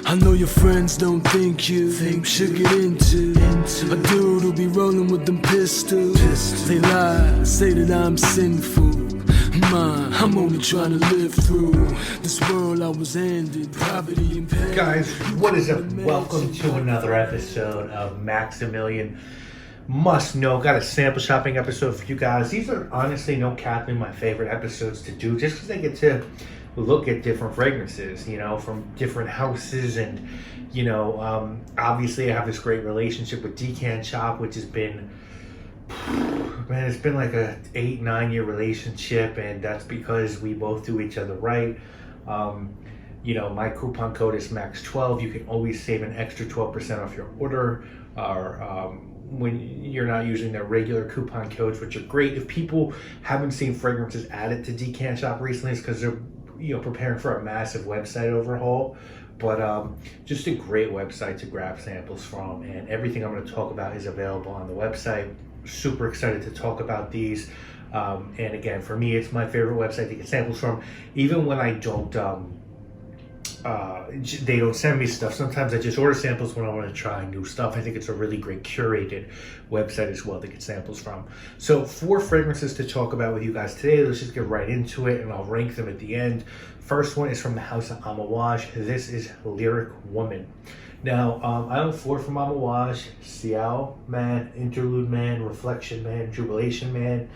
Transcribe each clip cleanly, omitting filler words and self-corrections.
I know your friends don't think you should get into a dude who be rolling with them pistols. They lie, say that I'm sinful. I'm only trying to live through this world I was handed, poverty and pain. Guys, what is up? Welcome to another episode of Maximilian Must Know. Got a sample shopping episode for you guys. These are honestly, no capping, my favorite episodes to do, just because I get to look at different fragrances, you know, from different houses. And you know, obviously I have this great relationship with Decant Shop, which has been, man, it's been like a 8-9 year relationship, and that's because we both do each other right. You know, my coupon code is MAX12. You can always save an extra 12% off your order, or when you're not using their regular coupon codes, which are great. If people haven't seen fragrances added to Decant Shop recently, it's because they're, you know, preparing for a massive website overhaul. But just a great website to grab samples from, and everything I'm going to talk about is available on the website. Super excited to talk about these, and again, for me, it's my favorite website to get samples from. Even when I don't they don't send me stuff, sometimes I just order samples when I want to try new stuff. I think it's a really great curated website as well to get samples from. So 4 fragrances to talk about with you guys today. Let's just get right into it, and I'll rank them at the end. First one is from the house of Amouage. This is Lyric Woman. Now, I own 4 from Amouage: Ciao Man, Interlude Man, Reflection Man, Jubilation Man.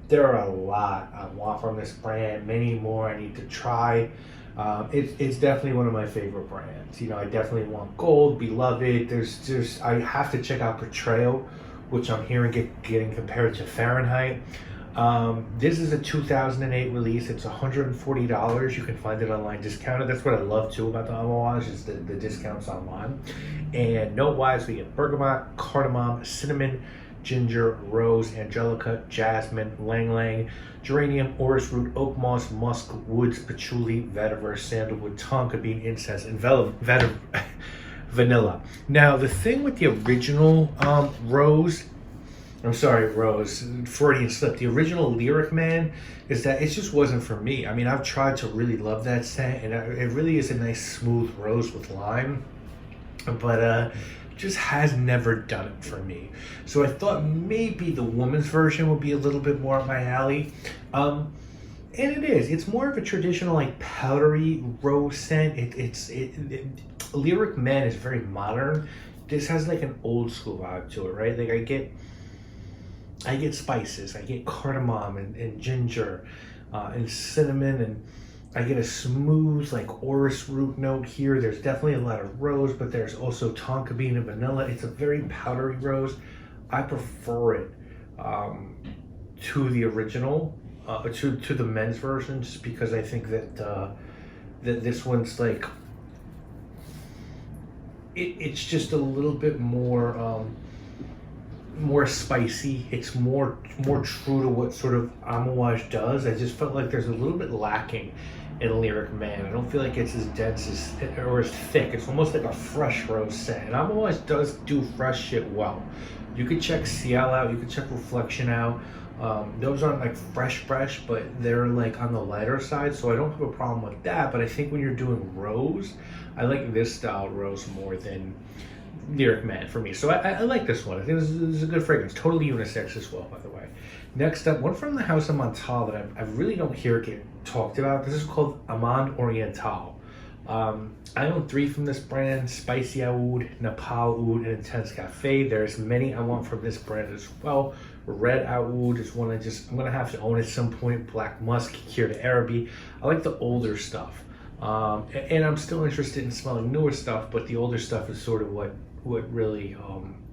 There are a lot I want from this brand, many more I need to try. It's definitely one of my favorite brands. You know, I definitely want Gold, Beloved. I have to check out Portrayal, which I'm hearing getting compared to Fahrenheit. This is a 2008 release. It's $140. You can find it online discounted. That's what I love too about the Amouage, is the discounts online. And note-wise, we get bergamot, cardamom, cinnamon, ginger, rose, angelica, jasmine, lang lang, geranium, orris root, oak moss, musk, woods, patchouli, vetiver, sandalwood, tonka bean, incense, and vanilla. Now, the thing with the original Rose, Freudian slip, the original Lyric Man, is that it just wasn't for me. I mean, I've tried to really love that scent, and it really is a nice smooth rose with lime, but just has never done it for me. So I thought maybe the woman's version would be a little bit more up my alley. And it is. It's more of a traditional, like, powdery rose scent. Lyric Man is very modern. This has like an old school vibe to it, right? Like I get spices. I get cardamom and ginger and cinnamon, and I get a smooth, like, orris root note here. There's definitely a lot of rose, but there's also tonka bean and vanilla. It's a very powdery rose. I prefer it to the original, to the men's version, just because I think that that this one's like, it's just a little bit more spicy. It's more true to what sort of Amouage does. I just felt like there's a little bit lacking in Lyric Man. I don't feel like it's as dense or as thick. It's almost like a fresh rose scent. And Amouage does do fresh shit well. You could check Ciel out. You could check Reflection out. Those aren't like fresh, but they're like on the lighter side, so I don't have a problem with that. But I think when you're doing rose, I like this style rose more than Lyric Man for me. So I like this one. I think this is a good fragrance. Totally unisex as well, by the way. Next up, one from the house of Montale that I really don't hear get talked about. This is called Amandes Orientales. I own 3 from this brand: Spicy Oud, Nepal Oud, and Intense Cafe. There's many I want from this brand as well. Red Oud is one I'm gonna have to own at some point. Black Musk, Kier de Araby. I like the older stuff. And I'm still interested in smelling newer stuff, but the older stuff is sort of what really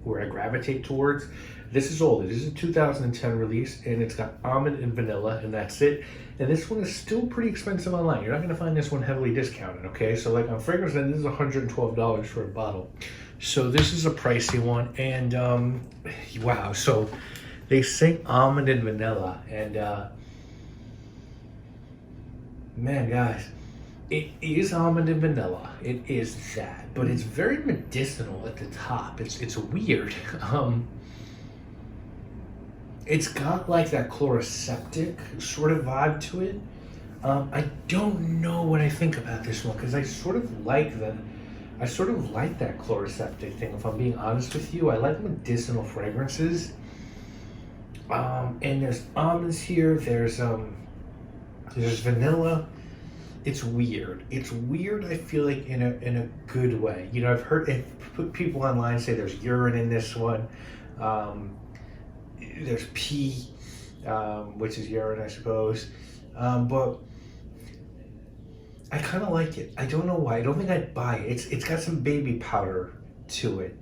where I gravitate towards. This is older. This is a 2010 release, and it's got almond and vanilla, and that's it. And this one is still pretty expensive online. You're not going to find this one heavily discounted, okay? So like on fragrance, this is $112 for a bottle. So this is a pricey one, and wow. So they say almond and vanilla, and man, guys, it is almond and vanilla. It is that, but it's very medicinal at the top. It's weird. It's got like that chloroseptic sort of vibe to it. I don't know what I think about this one, because I sort of like I sort of like that chloroseptic thing, if I'm being honest with you. I like medicinal fragrances. And there's almonds here, there's vanilla. It's weird. It's weird, I feel like, in a good way. You know, I've heard people online say there's urine in this one. There's pee, which is urine, I suppose. But I kind of like it. I don't know why. I don't think I'd buy it. It's got some baby powder to it.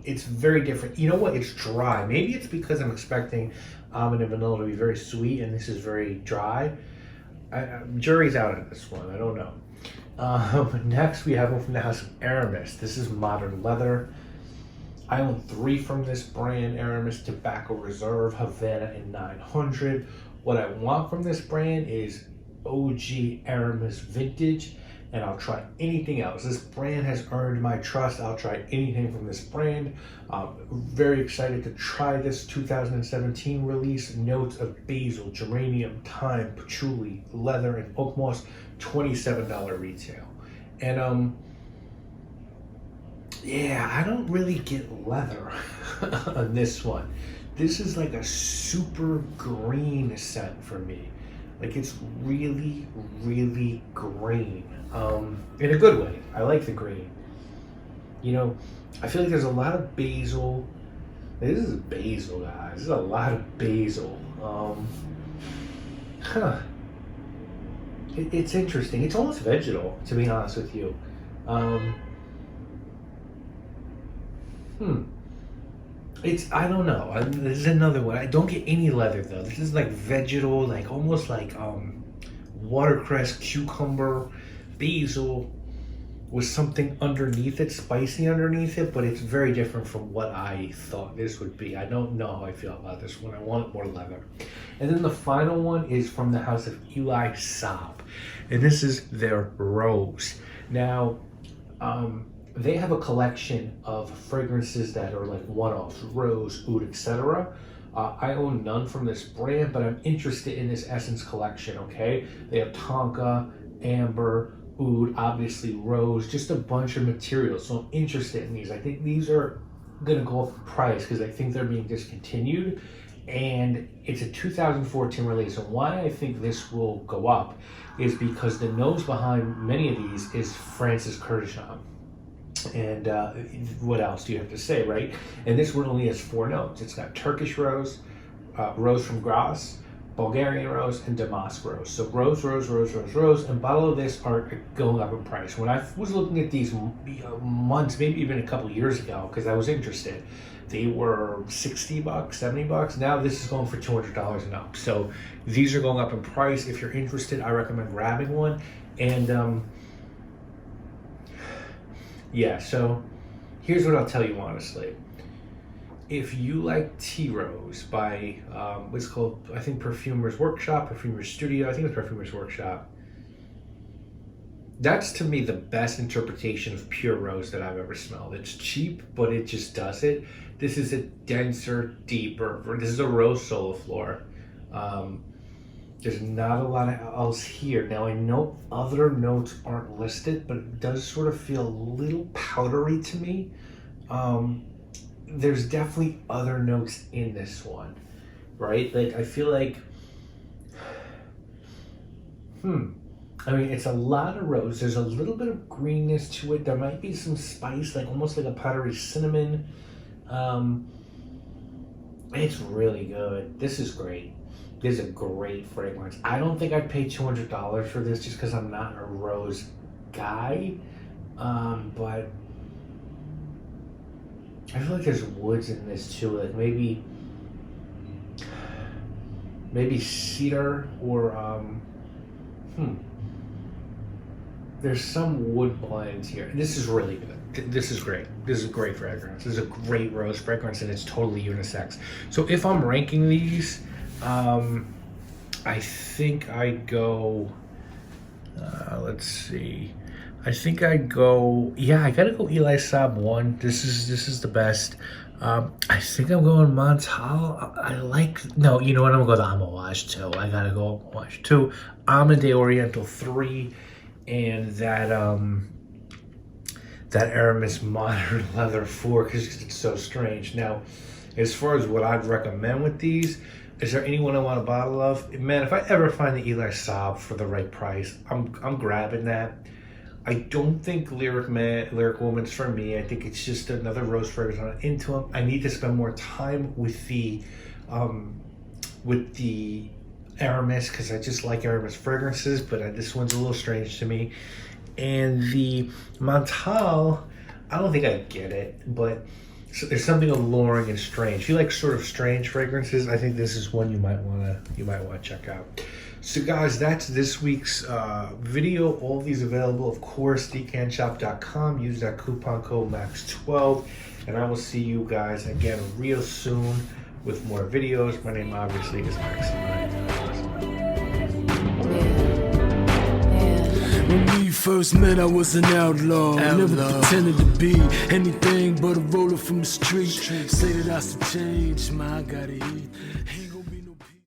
It's very different. You know what? It's dry. Maybe it's because I'm expecting almond and vanilla to be very sweet, and this is very dry. Jury's out on this one. I don't know. Next, we have one from the house of Aramis. This is modern leather. I own 3 from this brand: Aramis Tobacco Reserve, Havana, and 900. What I want from this brand is OG Aramis Vintage, and I'll try anything else. This brand has earned my trust. I'll try anything from this brand. Very excited to try this 2017 release. Notes of basil, geranium, thyme, patchouli, leather, and oak moss. $27 retail. And yeah, I don't really get leather on this one. This is like a super green scent for me. Like, it's really, really green. In a good way. I like the green. You know, I feel like there's a lot of basil. This is basil, guys. This is a lot of basil. It's interesting. It's almost vegetal, to be honest with you. I don't know. This is another one. I don't get any leather though. This is like vegetal, like almost like watercress, cucumber, basil with something underneath it, spicy underneath it, but it's very different from what I thought this would be. I don't know how I feel about this one. I want more leather. And then the final one is from the house of Elie Saab, and this is their rose. Now, they have a collection of fragrances that are like one-offs: rose, oud, etc. I own none from this brand, but I'm interested in this Essence collection, okay? They have tonka, amber, oud, obviously rose, just a bunch of materials. So I'm interested in these. I think these are gonna go up in price because I think they're being discontinued. And it's a 2014 release. And why I think this will go up is because the nose behind many of these is Francis Kurkdjian. And what else do you have to say, right? And this one only has 4 notes. It's got Turkish rose, rose from Grasse, Bulgarian rose, and Damask rose. So rose, rose, rose, rose, rose, and bottle of this are going up in price. When I was looking at these months, maybe even a couple years ago, because I was interested, they were $60, $70. Now this is going for $200 and up. So these are going up in price. If you're interested, I recommend grabbing one. And yeah, so here's what I'll tell you honestly. If you like Tea Rose by what's called, I think, Perfumer's Workshop, Perfumer's Studio, I think it's Perfumer's Workshop. That's to me the best interpretation of pure rose that I've ever smelled. It's cheap, but it just does it. This is a denser, deeper, this is a rose soliflor. There's not a lot else here. Now I know other notes aren't listed, but it does sort of feel a little powdery to me. There's definitely other notes in this one, right? Like I feel like, I mean, it's a lot of rose. There's a little bit of greenness to it. There might be some spice, like almost like a powdery cinnamon. It's really good. This is great. This is a great fragrance. I don't think I'd pay $200 for this just because I'm not a rose guy. But I feel like there's woods in this too. Like maybe cedar or there's some wood blends here. This is really good. This is great. This is a great fragrance. This is a great rose fragrance, and it's totally unisex. So if I'm ranking these, I think I'd go, let's see. I think I'd go, yeah, I gotta go Elie Saab 1. This is the best. I think I'm going Montale. No, you know what? I'm gonna go to Amouage 2. I gotta go Amouage 2. Amandes Oriental 3. And that that Aramis modern leather for because it's so strange. Now, as far as what I'd recommend with these, is there anyone I want a bottle of? Man, if I ever find the Elie Saab for the right price, I'm grabbing that. I don't think Lyric Woman's for me. I think it's just another rose fragrance. I'm into them. I need to spend more time with the Aramis because I just like Aramis fragrances, but this one's a little strange to me. And the Montale, I don't think I get it, but there's something alluring and strange. If you like sort of strange fragrances, I think this is one you might want to check out. So guys, that's this week's video. All of these available, of course, decantshop.com. Use that coupon code MAX12, and I will see you guys again real soon with more videos. My name obviously is Maximilian. When we first met, I was an outlaw. Never pretended to be anything but a roller from the street. Say that I should change, my I gotta eat.